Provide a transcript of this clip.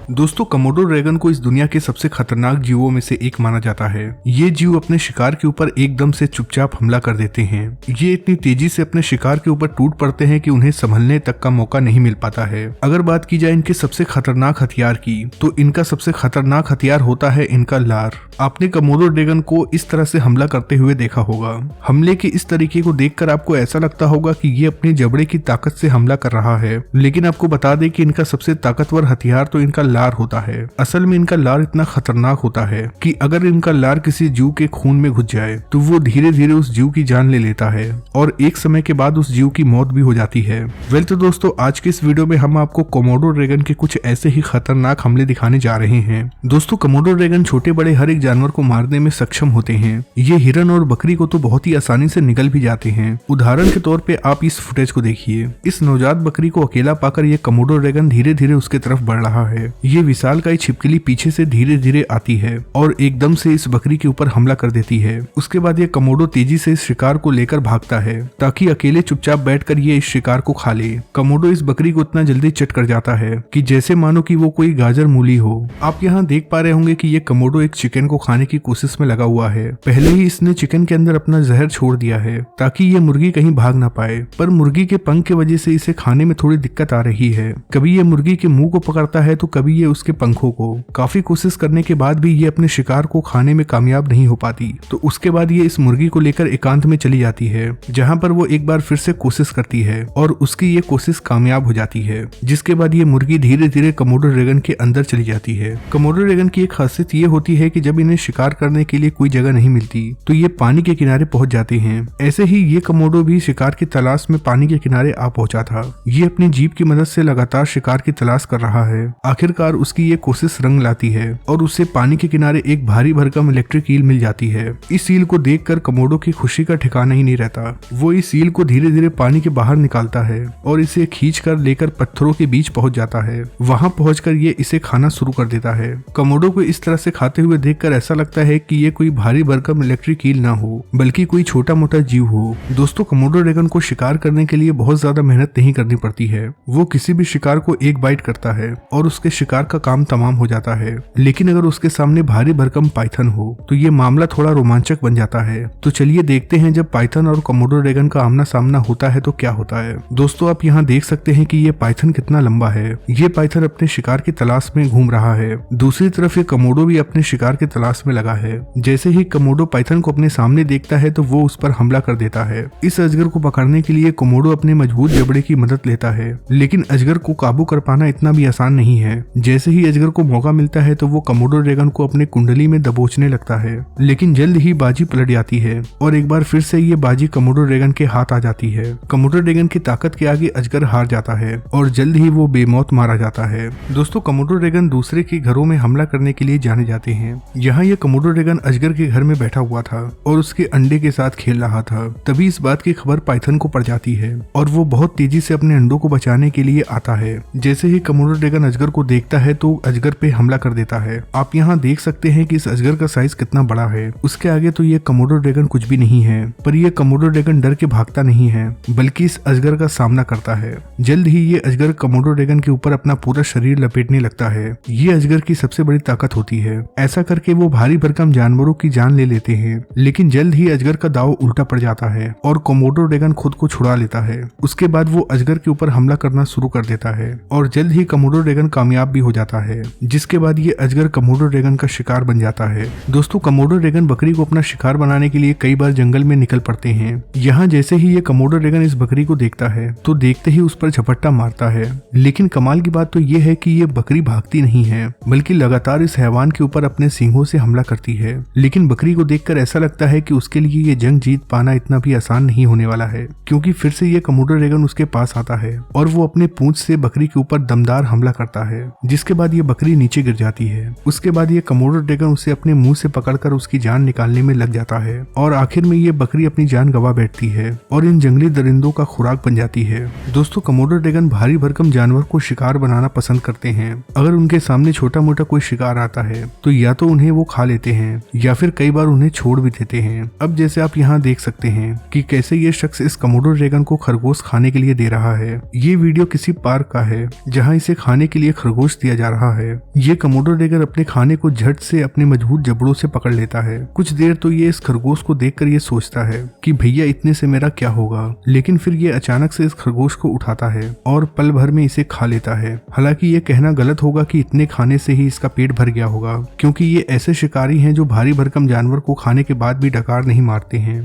दोस्तों, Komodo dragon को इस दुनिया के सबसे खतरनाक जीवों में से एक माना जाता है। ये जीव अपने शिकार के ऊपर एकदम से चुपचाप हमला कर देते हैं। ये इतनी तेजी से अपने शिकार के ऊपर टूट पड़ते हैं कि उन्हें संभलने तक का मौका नहीं मिल पाता है। अगर बात की जाए इनके सबसे खतरनाक हथियार की, तो इनका सबसे खतरनाक हथियार होता है इनका लार। आपने कमोडो ड्रैगन को इस तरह से हमला करते हुए देखा होगा। हमले के इस तरीके को देखकर आपको ऐसा लगता होगा कि ये अपने जबड़े की ताकत से हमला कर रहा है, लेकिन आपको बता दें कि इनका सबसे ताकतवर हथियार तो इनका लार होता है। असल में इनका लार इतना खतरनाक होता है कि अगर इनका लार किसी जीव के खून में घुस जाए तो वो धीरे धीरे उस जीव की जान ले लेता है और एक समय के बाद उस जीव की मौत भी हो जाती है। वेल तो दोस्तों, आज के इस वीडियो में हम आपको कमोडो ड्रैगन के कुछ ऐसे ही खतरनाक हमले दिखाने जा रहे हैं। दोस्तों, कमोडो ड्रैगन छोटे बड़े हर एक जानवर को मारने में सक्षम होते हैं। ये हिरन और बकरी को तो बहुत ही आसानी से निगल भी जाते हैं। उदाहरण के तौर पे आप इस फुटेज को देखिए। इस नवजात बकरी को अकेला पाकर ये कमोडो ड्रैगन धीरे धीरे उसके तरफ बढ़ रहा है। ये विशालकाय छिपकली पीछे से धीरे धीरे आती है और एकदम से इस बकरी के ऊपर हमला कर देती है। उसके बाद ये कमोडो तेजी से इस शिकार को लेकर भागता है ताकि अकेले चुपचाप बैठकर ये इस शिकार को खा ले। कमोडो इस बकरी को इतना जल्दी चट कर जाता है कि जैसे मानो कि वो कोई गाजर मूली हो। आप यहाँ देख पा रहे होंगे कि ये कमोडो एक चिकन को खाने की कोशिश में लगा हुआ है। पहले ही इसने चिकन के अंदर अपना जहर छोड़ दिया है ताकि ये मुर्गी कहीं भाग ना पाए, पर मुर्गी के पंख की वजह से इसे खाने में थोड़ी दिक्कत आ रही है। कभी ये मुर्गी के मुंह को पकड़ता है तो कभी ये उसके पंखों को। काफी कोशिश करने के बाद भी ये अपने शिकार को खाने में कामयाब नहीं हो पाती, तो उसके बाद ये इस मुर्गी को लेकर एकांत में चली जाती है, जहाँ पर वो एक बार फिर से कोशिश करती है और उसकी ये कोशिश कामयाब हो जाती है। जिसके बाद ये मुर्गी धीरे धीरे कमोडो ड्रैगन के अंदर चली जाती है। कमोडो ड्रैगन की एक खासियत ये होती है कि जब इन्हें शिकार करने के लिए कोई जगह नहीं मिलती तो ये पानी के किनारे पहुंच जाते हैं। ऐसे ही ये कमोडो भी शिकार की तलाश में पानी के किनारे आ पहुंचा था। ये अपनी जीभ की मदद से लगातार शिकार की तलाश कर रहा है। आखिरकार उसकी ये कोशिश रंग लाती है और उसे पानी के किनारे एक भारी भरकम इलेक्ट्रिक ईल मिल जाती है। इस ईल को देखकर कमोडो की खुशी का ठिकाना ही नहीं रहता। वो इस ईल को धीरे धीरे पानी के बाहर निकालता है और इसे खींच कर लेकर पत्थरों के बीच पहुंच जाता है। वहां पहुंचकर ये इसे खाना शुरू कर देता है। कमोडो को इस तरह से खाते हुए देखकर ऐसा लगता है कि ये कोई भारी भरकम इलेक्ट्रिक ईल ना हो, बल्कि कोई छोटा मोटा जीव हो। दोस्तों, कमोडो ड्रैगन को शिकार करने के लिए बहुत ज्यादा मेहनत नहीं करनी पड़ती है। वो किसी भी शिकार को एक बाइट करता है और उसके शिकार का काम तमाम हो जाता है। लेकिन अगर उसके सामने भारी भरकम पाइथन हो तो ये मामला थोड़ा रोमांचक बन जाता है। तो चलिए देखते हैं जब पाइथन और कमोडो ड्रैगन का आमना सामना होता है तो क्या होता है। दोस्तों, आप यहाँ देख सकते हैं कि ये पाइथन कितना लंबा है। ये पाइथन अपने शिकार की तलाश में घूम रहा है। दूसरी तरफ ये कमोडो भी अपने शिकार की तलाश में लगा है। जैसे ही कमोडो पाइथन को अपने सामने देखता है तो वो उस पर हमला कर देता है। इस अजगर को पकड़ने के लिए कमोडो अपने मजबूत जबड़े की मदद लेता है, लेकिन अजगर को काबू कर पाना इतना भी आसान नहीं है। जैसे ही अजगर को मौका मिलता है तो वो कमोडो ड्रैगन को अपने कुंडली में दबोचने लगता है, लेकिन जल्द ही बाजी पलट जाती है और एक बार फिर से ये बाजी कमोडो ड्रैगन के हाथ आ जाती है। कमोडो ड्रैगन की ताकत के आगे अजगर हार जाता है और जल्द ही वो बेमौत मारा जाता है। दोस्तों, कमोडो ड्रैगन दूसरे के घरों में हमला करने के लिए जाने जाते हैं। यहाँ ये कमोडो ड्रैगन अजगर के घर में बैठा हुआ था और उसके अंडे के साथ खेल रहा था। तभी इस बात की खबर पाइथन को पड़ जाती है और वो बहुत तेजी से अपने अंडों को बचाने के लिए आता है। जैसे ही कमोडो ड्रैगन अजगर को देखता है तो अजगर पे हमला कर देता है। आप यहाँ देख सकते हैं कि इस अजगर का साइज कितना बड़ा है। उसके आगे तो ये कमोडो ड्रैगन कुछ भी नहीं है, पर ये कमोडो ड्रैगन डर के भागता नहीं है, बल्कि इस अजगर का सामना करता है। जल्द ही ये अजगर कमोडो ड्रैगन के ऊपर अपना पूरा शरीर लपेटने लगता है। ये अजगर की सबसे बड़ी ताकत होती है। ऐसा करके वो भारी भरकम जानवरों की जान ले लेते हैं, लेकिन जल्द ही अजगर का दाव उल्टा पड़ जाता है और कमोडो ड्रैगन खुद को छुड़ा लेता है। उसके बाद वो अजगर के ऊपर हमला करना शुरू कर देता है और जल्द ही कमोडो ड्रैगन कामयाब भी हो जाता है, जिसके बाद ये अजगर कमोडो ड्रैगन का शिकार बन जाता है। दोस्तों, कमोडो ड्रैगन बकरी को अपना शिकार बनाने के लिए कई बार जंगल में निकल पड़ते हैं। यहाँ जैसे ही ये कमोडो ड्रैगन इस बकरी को देखता है तो देखते ही उस पर झपट्टा मारता है। लेकिन कमाल की बात तो ये है कि ये बकरी भागती नहीं है, बल्कि लगातार इस हैवान के ऊपर अपने सींगों से हमला करती है। लेकिन बकरी को देखकर ऐसा लगता है कि उसके लिए ये जंग जीत पाना इतना भी आसान नहीं होने वाला है, क्योंकि फिर से ये कमोडो ड्रैगन उसके पास आता है और वो अपने पूंछ से बकरी के ऊपर दमदार हमला करता है, जिसके बाद ये बकरी नीचे गिर जाती है। उसके बाद ये कमोडो ड्रैगन उसे अपने मुंह से पकड़कर उसकी जान निकालने में लग जाता है और आखिर में ये बकरी अपनी जान गवा बैठती है और इन जंगली दरिंदों का खुराक बन जाती है। दोस्तों, कमोडो ड्रैगन भारी भरकम जानवर को शिकार बनाना पसंद करते हैं। अगर उनके सामने छोटा मोटा कोई शिकार आता है तो या तो उन्हें वो खा लेते हैं या फिर कई बार उन्हें छोड़ भी देते हैं। अब जैसे आप यहाँ देख सकते हैं कि कैसे ये शख्स इस कमोडो ड्रैगन को खरगोश खाने के लिए दे रहा है। ये वीडियो किसी पार्क का है जहाँ इसे खाने के लिए खरगोश खरोच दिया जा रहा है। ये कमोडो ड्रैगन अपने खाने को झट से अपने मजबूत जबड़ों से पकड़ लेता है। कुछ देर तो ये इस खरगोश को देखकर ये सोचता है कि भैया इतने से मेरा क्या होगा, लेकिन फिर ये अचानक से इस खरगोश को उठाता है और पल भर में इसे खा लेता है। हालांकि ये कहना गलत होगा कि इतने खाने से ही इसका पेट भर गया होगा, क्योंकि ये ऐसे शिकारी हैं जो भारी भरकम जानवर को खाने के बाद भी डकार नहीं मारते हैं।